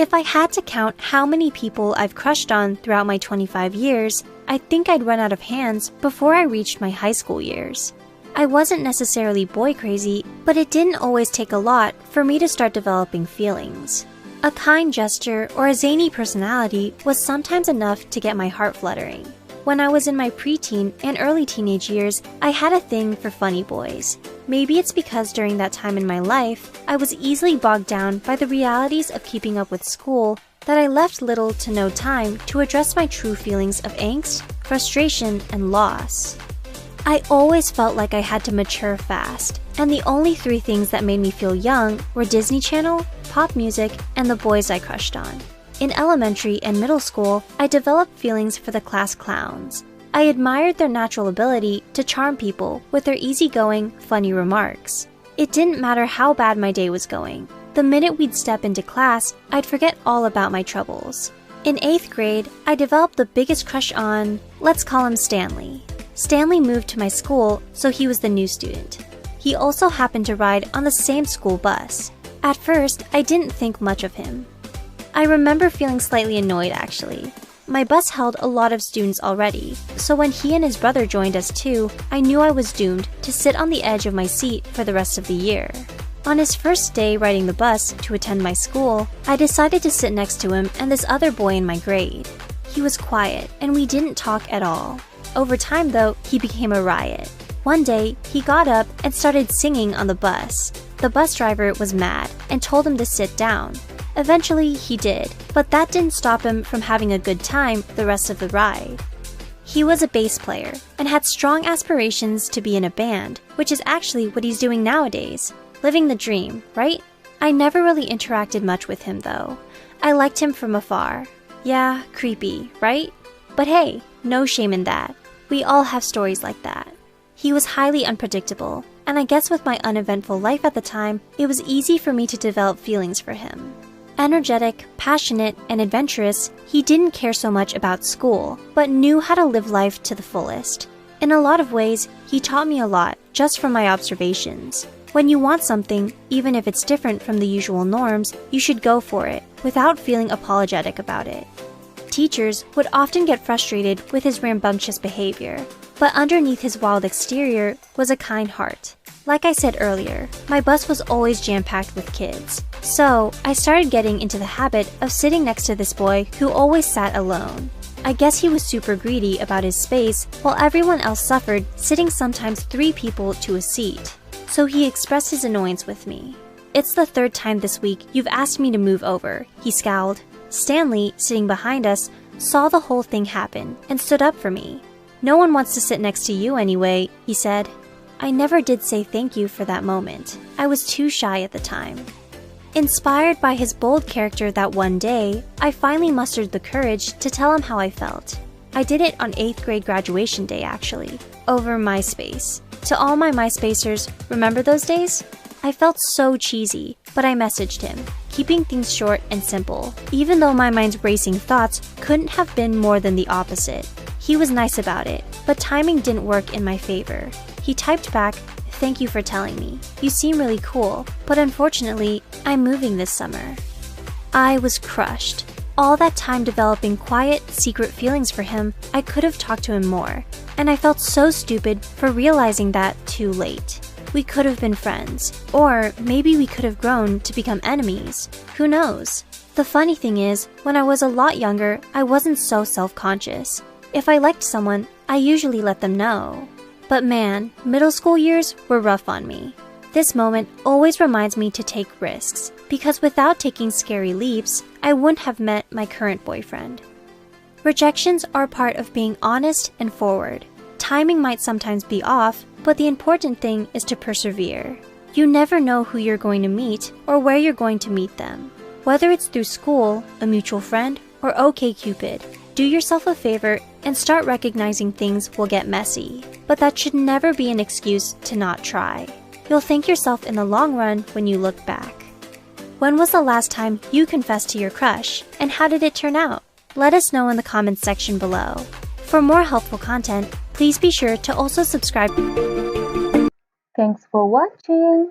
If I had to count how many people I've crushed on throughout my 25 years, I think I'd run out of hands before I reached my high school years. I wasn't necessarily boy crazy, but it didn't always take a lot for me to start developing feelings. A kind gesture or a zany personality was sometimes enough to get my heart fluttering. When I was in my preteen and early teenage years, I had a thing for funny boys. Maybe it's because during that time in my life, I was easily bogged down by the realities of keeping up with school that I left little to no time to address my true feelings of angst, frustration, and loss. I always felt like I had to mature fast, and the only three things that made me feel young were Disney Channel, pop music, and the boys I crushed on. In elementary and middle school, I developed feelings for the class clowns. I admired their natural ability to charm people with their easygoing, funny remarks. It didn't matter how bad my day was going. The minute we'd step into class, I'd forget all about my troubles. In 8th grade, I developed the biggest crush on, let's call him Stanley. Stanley moved to my school, so he was the new student. He also happened to ride on the same school bus. At first, I didn't think much of him. I remember feeling slightly annoyed, actually. My bus held a lot of students already, so when he and his brother joined us too, I knew I was doomed to sit on the edge of my seat for the rest of the year. On his first day riding the bus to attend my school, I decided to sit next to him and this other boy in my grade. He was quiet, and we didn't talk at all. Over time, though, he became a riot. One day, he got up and started singing on the bus. The bus driver was mad and told him to sit down. Eventually, he did, but that didn't stop him from having a good time the rest of the ride. He was a bass player and had strong aspirations to be in a band, which is actually what he's doing nowadays. Living the dream, right? I never really interacted much with him, though. I liked him from afar. Yeah, creepy, right? But hey, no shame in that. We all have stories like that. He was highly unpredictable, and I guess with my uneventful life at the time, it was easy for me to develop feelings for him. Energetic, passionate, and adventurous, he didn't care so much about school, but knew how to live life to the fullest. In a lot of ways, he taught me a lot just from my observations. When you want something, even if it's different from the usual norms, you should go for it without feeling apologetic about it. Teachers would often get frustrated with his rambunctious behavior, but underneath his wild exterior was a kind heart. Like I said earlier, my bus was always jam-packed with kids, so I started getting into the habit of sitting next to this boy who always sat alone. I guess he was super greedy about his space, while everyone else suffered sitting sometimes 3 people to a seat. So he expressed his annoyance with me. "It's the 3rd time this week you've asked me to move over," he scowled. Stanley, sitting behind us, saw the whole thing happen and stood up for me. "No one wants to sit next to you anyway," he said. I never did say thank you for that moment. I was too shy at the time. Inspired by his bold character that one day, I finally mustered the courage to tell him how I felt. I did it on 8th grade graduation day, actually, over MySpace. To all my MySpacers, remember those days? I felt so cheesy, but I messaged him, keeping things short and simple, even though my mind's racing thoughts couldn't have been more than the opposite. He was nice about it, but timing didn't work in my favor. He typed back, "Thank you for telling me. You seem really cool, but unfortunately, I'm moving this summer." I was crushed. All that time developing quiet, secret feelings for him, I could have talked to him more, and I felt so stupid for realizing that too late. We could have been friends, or maybe we could have grown to become enemies. Who knows? The funny thing is, when I was a lot younger, I wasn't so self-conscious. If I liked someone, I usually let them know. But man, middle school years were rough on me. This moment always reminds me to take risks, because without taking scary leaps, I wouldn't have met my current boyfriend. Rejections are part of being honest and forward. Timing might sometimes be off, but the important thing is to persevere. You never know who you're going to meet or where you're going to meet them. Whether it's through school, a mutual friend, or OkCupid, do yourself a favor and start recognizing things will get messy. But that should never be an excuse to not try. You'll thank yourself in the long run when you look back. When was the last time you confessed to your crush, and how did it turn out? Let us know in the comments section below. For more helpful content, please be sure to also subscribe. Thanks for watching.